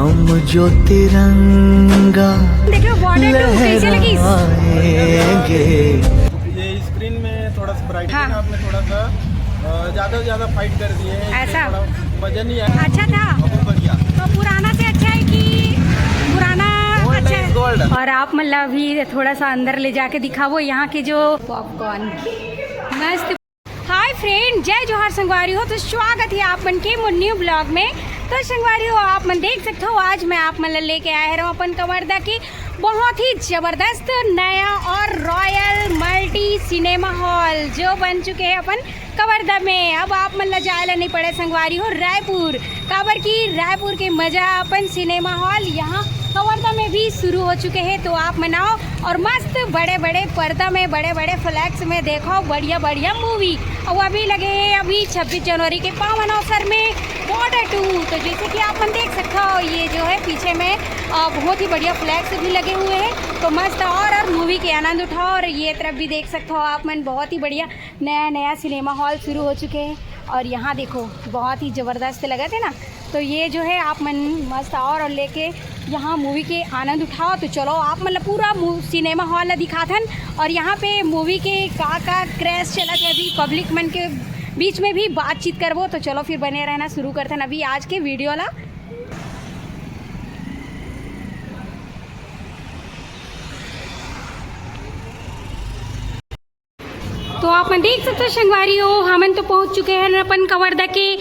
हम जो तिरंगा देखो बॉर्डर टू कैसे लगी? लहराएंगे। ये स्क्रीन में थोड़ा सा ब्राइटनिंग हाँ। आपने थोड़ा सा ज़्यादा से ज़्यादा फाइट कर दिए हैं, इसलिए ऐसा? थोड़ा वजन नहीं आया। अच्छा था बहुत बढ़िया। तो पुराना से अच्छा है कि पुराना Gold अच्छा is gold। है? और आप मतलब अभी थोड़ा सा अंदर ले जाके दिखाओ यहाँ के जो पॉपकॉर्न मस्त। हाय फ्रेंड, जय जोहार संगवारी हो। तो स्वागत है आप मन के न्यू ब्लॉग में। तो संगवारी हो आप मन देख सकते हो, आज मैं आप मन लेके आया हूँ अपन कवर्धा की बहुत ही ज़बरदस्त नया और रॉयल मल्टी सिनेमा हॉल जो बन चुके हैं अपन कवर्धा में। अब आप मन जाए नहीं पड़े संगवारी हो रायपुर काबर की रायपुर के मज़ा अपन सिनेमा हॉल यहाँ कवर्धा में भी शुरू हो चुके हैं। तो आप मनाओ और मस्त बड़े बड़े पर्दा में बड़े बड़े फ्लैक्स में देखो बढ़िया बढ़िया मूवी। और अभी लगे हैं अभी 26 जनवरी के पावन अवसर में बॉर्डर 2। तो जैसे कि आप मन देख सकते हो ये जो है पीछे में बहुत ही बढ़िया फ्लैग्स भी लगे हुए हैं। तो मस्त और मूवी के आनंद उठाओ। और ये तरफ भी देख सकते हो आप मन बहुत ही बढ़िया नया नया सिनेमा हॉल शुरू हो चुके हैं। और यहाँ देखो बहुत ही ज़बरदस्त लगा थे ना। तो ये जो है आप मन मस्त और लेके यहाँ मूवी के आनंद उठाओ। तो चलो आप मतलब पूरा सिनेमा हॉल दिखाथन और यहाँ पे मूवी के का क्रैश चला है अभी पब्लिक मन के बीच में भी बातचीत करबो। तो चलो फिर बने रहना शुरू करते हैं अभी आज के वीडियो ला। तो आप मन देख सकते हो संगवारी हो हमन तो पहुंच चुके हैं अपन कवर्धा के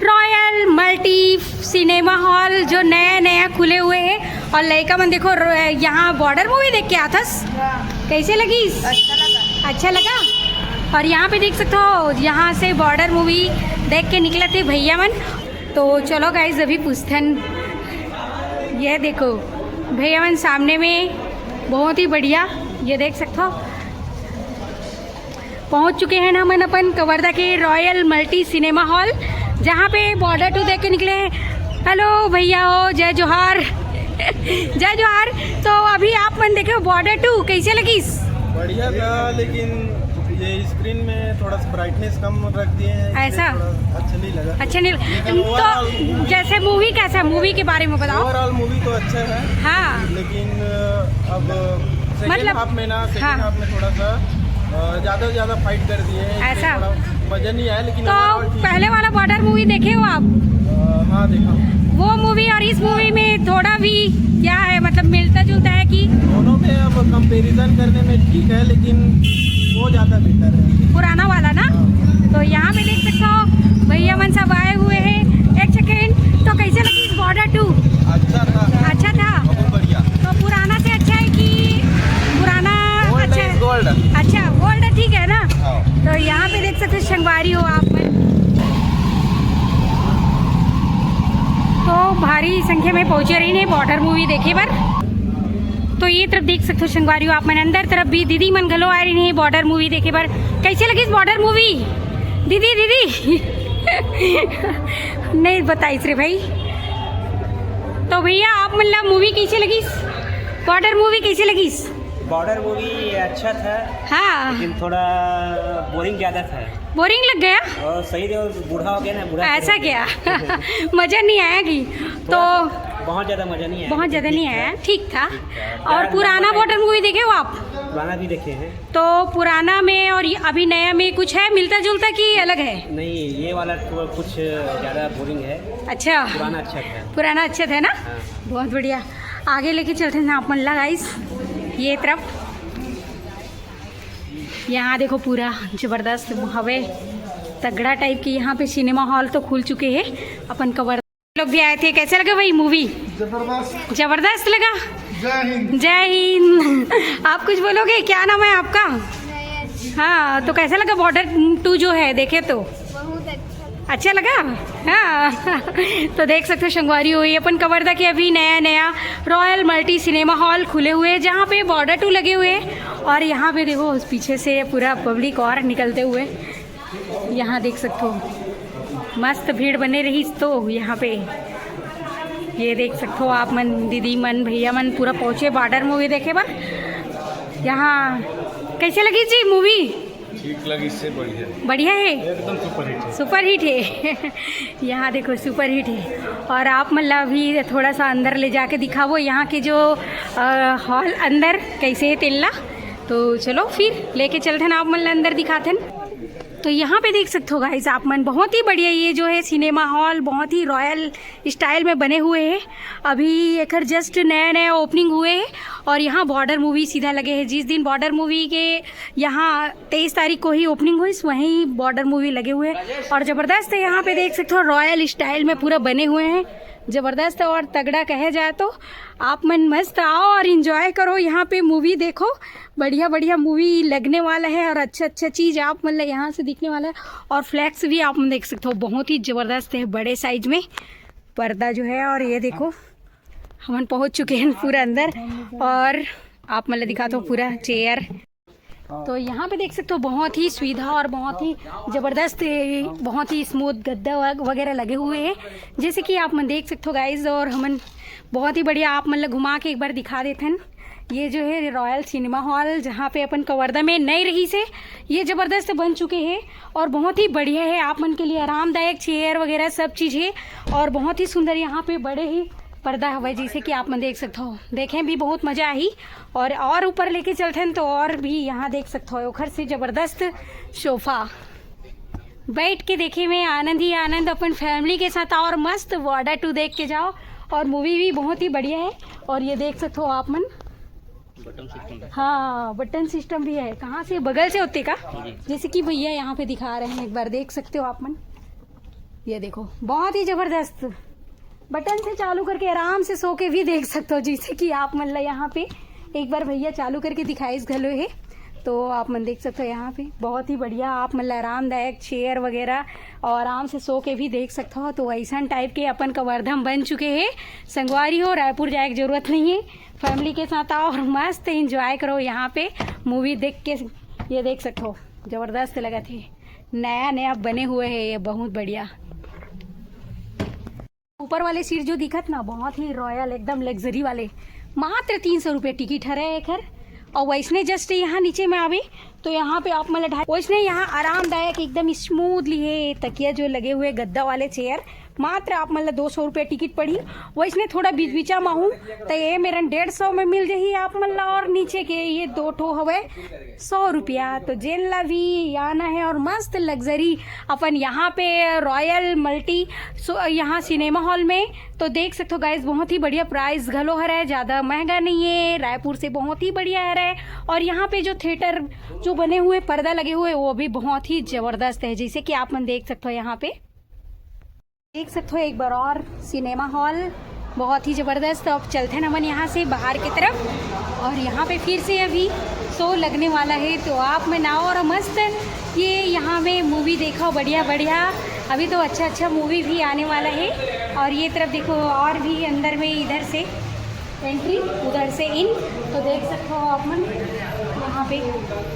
रॉयल मल्टी सिनेमा हॉल जो नया नया खुले हुए हैं। और लड़का मन देखो यहाँ बॉर्डर मूवी देख के आथस, कैसे लगी? अच्छा लगा। और यहाँ पे देख सकते हो यहाँ से बॉर्डर मूवी देख के निकले थे भैया मन। तो चलो गाइस अभी पूछथन, ये देखो भैया मन सामने में बहुत ही बढ़िया ये देख सकते हो पहुंच चुके हैं हम अपन कवर्धा के रॉयल मल्टी सिनेमा हॉल जहां पे बॉर्डर 2 देख के निकले हैं। हेलो भैया हो, जय जोहार जय जोहार। तो अभी आप मन देखे बॉर्डर 2 कैसे लगी? बढ़िया था, लेकिन ये स्क्रीन में थोड़ा सा ब्राइटनेस कम रख दिए हैं, इसलिए ऐसा? थोड़ा अच्छा नहीं लगा। अच्छा नहीं लेकिन तो overall जैसे मूवी कैसा, मूवी के बारे में बताओ। ओवरऑल मूवी तो अच्छा है, हाँ लेकिन अब सेकेंड मतलब- हाफ में ना सेकेंड हाँ। हाफ में थोड़ा सा ज़्यादा से ज़्यादा फाइट कर दिए हैं, इसलिए ऐसा? थोड़ा वजन नहीं आया। लेकिन तो overall ठीक है। पहले वाला बॉर्डर मूवी देखे हो आप? हाँ देखा। वो मूवी और इस मूवी में थोड़ा भी क्या है मतलब मिलता जुलता है कि दोनों में अब कंपैरिजन करने में ठीक है, लेकिन वो ज़्यादा बेटर है पुराना वाला ना। तो यहाँ पे देख सकते हो भैया मन सब आए हुए हैं। एक सेकेंड, तो कैसे लगी बॉर्डर 2? अच्छा था, अच्छा था। बहुत बढ़िया। तो पुराना से अच्छा है कि पुराना अच्छा है? गोल्ड। अच्छा गोल्ड ठीक है ना। हाँ। तो यहाँ पे देख सकते हो संगवारी हो आप में तो भारी संख्या में पहुँचे रही ने बॉर्डर मूवी देखे बर। तो ये तरफ देख सकते हो संगवारी हो आप मन अंदर तरफ भी दीदी मन घलो आ रही है बॉर्डर मूवी देखे बर। कैसे लगी बॉर्डर मूवी दीदी? दीदी नहीं बताइस रे भाई। तो भैया आप मतलब मूवी कैसे लगी, बॉर्डर मूवी कैसे लगी? बॉर्डर मूवी अच्छा था, हाँ लेकिन थोड़ा बोरिंग ज़्यादा था। बोरिंग लग गया? और सही तो बूढ़ा हो गया ना, बूढ़ा ऐसा क्या मज़ा नहीं आया कि? तो बहुत ज़्यादा मज़ा नहीं आया, बहुत ज़्यादा नहीं ठीक आया, था। ठीक था। था। और पुराना बॉर्डर मूवी देखे हो आप? पुराना भी देखे हैं। तो पुराना में और अभी नया में कुछ है मिलता जुलता कि अलग है? नहीं, ये वाला तो कुछ ज़्यादा बोरिंग है, अच्छा पुराना अच्छा था। पुराना अच्छा था ना। हाँ। बहुत बढ़िया, आगे लेके चलते हैं आप मन ला गाइस। ये तरफ यहाँ देखो पूरा ज़बरदस्त हवे तगड़ा टाइप की यहाँ पे सिनेमा हॉल तो खुल चुके हैं अपन कवर लोग भी आए थे। कैसे लगा भाई मूवी? जबरदस्त। जबरदस्त लगा। जय हिंद। जय हिंद। आप कुछ बोलोगे? क्या नाम है आपका? हाँ, तो कैसा लगा बॉर्डर 2 जो है देखे तो? बहुत अच्छा लगा। हाँ तो देख सकते हो संगवारी हुई अपन कवर्धा के अभी नया नया रॉयल मल्टी सिनेमा हॉल खुले हुए हैं जहाँ पे बॉर्डर 2 लगे हुए हैं। और यहाँ पे देखो उस पीछे से पूरा पब्लिक और निकलते हुए यहाँ देख सकते हो मस्त भीड़ बने रही। तो यहाँ पे ये देख सकते हो आप मन दीदी मन भैया मन पूरा पहुँचे बॉर्डर मूवी देखे बा। यहाँ कैसे लगी जी मूवी? ठीक लगी, इससे बढ़िया बढ़िया है, एकदम सुपर हिट है। सुपर हिट है। यहाँ देखो सुपर हिट है। और आप मतलब अभी थोड़ा सा अंदर ले जाके दिखावो यहाँ के जो हॉल अंदर कैसे है तेल्ला। तो चलो फिर लेके चलते हैं, आप मतलब अंदर दिखाते हैं। तो यहाँ पे देख सकते हो गाइस आप मन, बहुत ही बढ़िया ये जो है सिनेमा हॉल बहुत ही रॉयल स्टाइल में बने हुए हैं। अभी एक जस्ट नया नया ओपनिंग हुए हैं और यहाँ बॉर्डर मूवी सीधा लगे हैं। जिस दिन बॉर्डर मूवी के यहाँ 23 तारीख को ही ओपनिंग हुई, वहीं बॉर्डर मूवी लगे हुए हैं और ज़बरदस्त है। यहाँ पे देख सकते हो रॉयल स्टाइल में पूरा बने हुए हैं, ज़बरदस्त और तगड़ा कहे जाए तो। आप मन मस्त आओ और इन्जॉय करो, यहाँ पे मूवी देखो, बढ़िया बढ़िया मूवी लगने वाला है और अच्छा अच्छा चीज़ आप मतलब यहाँ से दिखने वाला है। और फ्लैक्स भी आप देख सकते हो, बहुत ही ज़बरदस्त है, बड़े साइज में पर्दा जो है। और ये देखो हम पहुँच चुके हैं पूरा अंदर और आप मतलब दिखाते हो पूरा चेयर। तो यहाँ पे देख सकते हो बहुत ही सुविधा और बहुत ही ज़बरदस्त, बहुत ही स्मूथ गद्दा वगैरह लगे हुए हैं, जैसे कि आप मन देख सकते हो गाइज। और हमन बहुत ही बढ़िया आप मतलब घुमा के एक बार दिखा देते हैं। ये जो है रॉयल सिनेमा हॉल, जहाँ पे अपन कवर्धा में नई रही से ये ज़बरदस्त बन चुके हैं और बहुत ही बढ़िया है। आप मन के लिए आरामदायक चेयर वगैरह सब चीज़ है और बहुत ही सुंदर यहाँ पे बड़े ही पर्दा हुआ है, जैसे कि आप मन देख सकते हो। देखें भी बहुत मज़ा आई और ऊपर लेके चलते हैं तो और भी यहाँ देख सकते हो घर से ज़बरदस्त सोफ़ा, बैठ के देखे में आनंद ही आनंद। अपन फैमिली के साथ और मस्त बॉर्डर 2 देख के जाओ और मूवी भी बहुत ही बढ़िया है। और ये देख सकते हो आप मन, हाँ बटन सिस्टम भी है। कहाँ से, बगल से होते का, जैसे कि भैया यहाँ पे दिखा रहे हैं, एक बार देख सकते हो आप मन। ये देखो बहुत ही ज़बरदस्त, बटन से चालू करके आराम से सो के भी देख सकते हो, जैसे कि आप मतलब यहाँ पे एक बार भैया चालू करके दिखाई इस घलो है तो आप मन देख सकते हो। यहाँ पे बहुत ही बढ़िया आप मतलब आरामदायक चेयर वगैरह और आराम से सो के भी देख सकते हो। तो ऐसा टाइप के अपन कवर्धा में बन चुके हैं। संगवारी हो, रायपुर जाए की जरूरत नहीं है, फैमिली के साथ आओ और मस्त इंजॉय करो यहाँ पे मूवी देख के। ये देख सकते हो ज़बरदस्त लगा थे, नया नया बने हुए हैं ये, बहुत बढ़िया। ऊपर वाले सीट जो दिखत ना बहुत ही रॉयल एकदम लग्जरी वाले, मात्र 300 रुपये टिकट है एक। और वैसने जस्ट यहाँ नीचे में आवे तो यहाँ पे आप मतलब वैसने यहाँ आरामदायक एकदम स्मूथली है, तकिया जो लगे हुए गद्दा वाले चेयर, मात्र आप मतलब 200 रुपये टिकट पड़ी। वैसने थोड़ा बीच बीचा में हूँ तो ये मेरा 150 में मिल जाही आप मतलब। और नीचे के ये 2 ठो हवे 100 रुपया। तो जेनला भी आना है और मस्त लग्जरी अपन यहाँ पे रॉयल मल्टी यहाँ सिनेमा हॉल में तो देख सकते हो गाइज। बहुत ही बढ़िया प्राइस घलो है, ज़्यादा महंगा नहीं है, रायपुर से बहुत ही बढ़िया है। और यहाँ पे जो थिएटर जो बने हुए पर्दा लगे हुए वो भी बहुत ही ज़बरदस्त है, जैसे कि आप मन देख सकते हो। यहाँ पे देख सकते हो एक बार और सिनेमा हॉल बहुत ही ज़बरदस्त। अब चलते हैं नमन यहाँ से बाहर की तरफ और यहाँ पे फिर से अभी शो लगने वाला है तो आप में ना और मस्त ये यहाँ में मूवी देखो बढ़िया बढ़िया। अभी तो अच्छा अच्छा मूवी भी आने वाला है। और ये तरफ देखो और भी अंदर में इधर से एंट्री उधर से इन, तो देख सकते हो आप मन यहाँ पे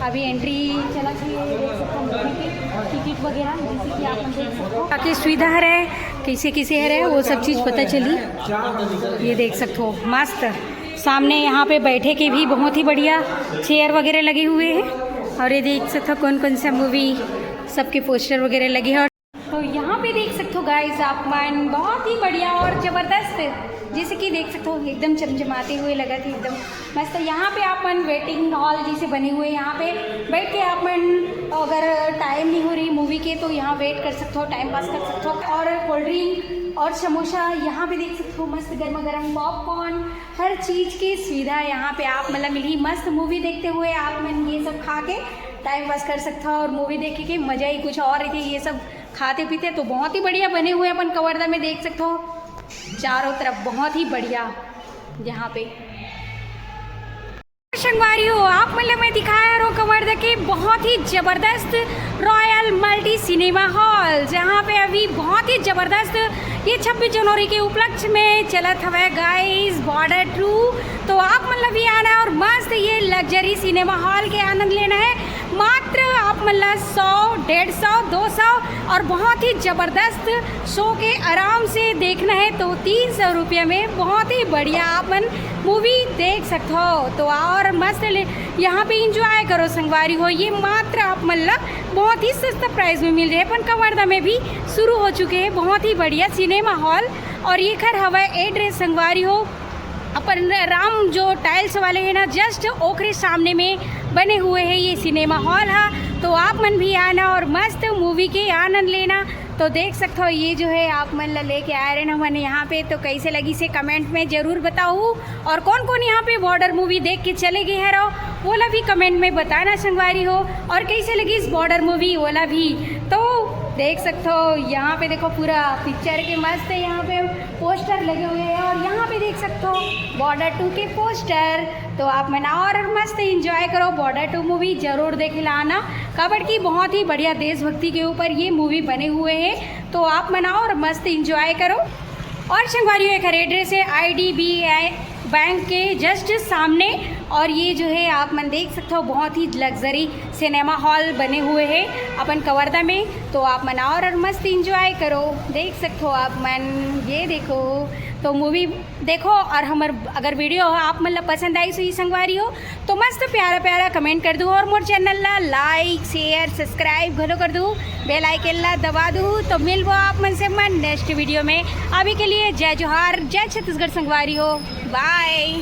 अभी एंट्री चला चाहिए, देख सकते हो मूवी की टिकट वगैरह, जैसे कि आप देख सकते हो ताकि सुविधा है कैसे कैसे है वो सब चीज़ पता चली। ये देख सकते हो मस्त सामने यहाँ पे बैठे के भी बहुत ही बढ़िया चेयर वगैरह लगे हुए हैं। और ये देख सकते हो कौन कौन सा मूवी सबके पोस्टर वगैरह लगे हैं। तो यहाँ पे देख सकते हो गाइस आप मन बहुत ही बढ़िया और ज़बरदस्त, जैसे कि देख सकते हो एकदम चमचमाते हुए लगा थे एकदम मस्त। यहाँ पे आप मन वेटिंग हॉल जैसे बने हुए, यहाँ पे बैठ के आप मन अगर टाइम नहीं हो रही मूवी के तो यहाँ वेट कर सकते हो, टाइम पास कर सकते हो। और कोल्ड ड्रिंक और समोसा यहाँ पे देख सकते हो, मस्त गर्मा गर्म पॉपकॉर्न, हर चीज़ की सुविधा यहाँ पे आप मतलब मिली। मस्त मूवी देखते हुए आप मन ये सब खा के टाइम पास कर सकते हो और मूवी देखे के मज़ा ही कुछ और थी। ये सब खाते पीते तो बहुत ही बढ़िया बने हुए अपन कवर्धा में देख सकते हो, चारों तरफ बहुत ही बढ़िया। यहाँ पे संगवारी हो आप मतलब मैं दिखाया रो कवर्धा के बहुत ही ज़बरदस्त रॉयल मल्टी सिनेमा हॉल, जहाँ पे अभी बहुत ही ज़बरदस्त ये 26 जनवरी के उपलक्ष्य में चलत हवे गाइस बॉर्डर 2। तो आप मतलब भी आना है और मस्त ये लग्जरी सिनेमा हॉल के आनंद लेना है। मात्र आप मतलब 100, 150, 200 और बहुत ही ज़बरदस्त शो के आराम से देखना है तो 300 रुपये में बहुत ही बढ़िया अपन मूवी देख सकते हो। तो और मस्त यहाँ पे इंजॉय करो संगवारी हो। ये मात्र आप मतलब बहुत ही सस्ता प्राइस में मिल रहे हैं। अपन कवर्धा में भी शुरू हो चुके हैं बहुत ही बढ़िया सिनेमा हॉल। और ये खर हवा एड्रेस संगवारी हो अपन राम जो टाइल्स वाले हैं ना जस्ट ओखरे सामने में बने हुए हैं ये सिनेमा हॉल है। तो आप मन भी आना और मस्त मूवी के आनंद लेना। तो देख सकते हो ये जो है आप मन लेके आए रहे ना मैंने यहाँ पे। तो कैसे लगी से कमेंट में ज़रूर बताओ। और कौन कौन यहाँ पे बॉर्डर मूवी देख के चले गए हैं रहो वाला भी कमेंट में बताना संगवारी हो। और कैसे लगी इस बॉर्डर मूवी वाला भी। तो देख सकते हो यहाँ पे देखो पूरा पिक्चर के मस्त है यहाँ पे पोस्टर लगे हुए हैं। और यहाँ पे देख सकते हो बॉर्डर 2 के पोस्टर। तो आप मना और मस्त इंजॉय करो। बॉर्डर 2 मूवी ज़रूर देख लाना। कबड्डी की बहुत ही बढ़िया देशभक्ति के ऊपर ये मूवी बने हुए हैं। तो आप मनाओ और मस्त इंजॉय करो। और संगवारियों एक एड्रेस है IDBI बैंक के जस्ट सामने। और ये जो है आप मन देख सकते हो बहुत ही लग्जरी सिनेमा हॉल बने हुए हैं अपन कवर्धा में। तो आप मनाओ और मस्त इंजॉय करो। देख सकते हो आप मन ये देखो तो मूवी देखो। और हमार अगर वीडियो आप मतलब पसंद आई सही संगवारी हो तो मस्त प्यारा प्यारा कमेंट कर दो। और मोर चैनल ला लाइक शेयर सब्सक्राइब घलो कर दो। बेल आइकन ला दबा दो। तो मिलबो आप मन से मन नेक्स्ट वीडियो में। अभी के लिए जय जोहार जय छत्तीसगढ़ संगवारी हो। बाय।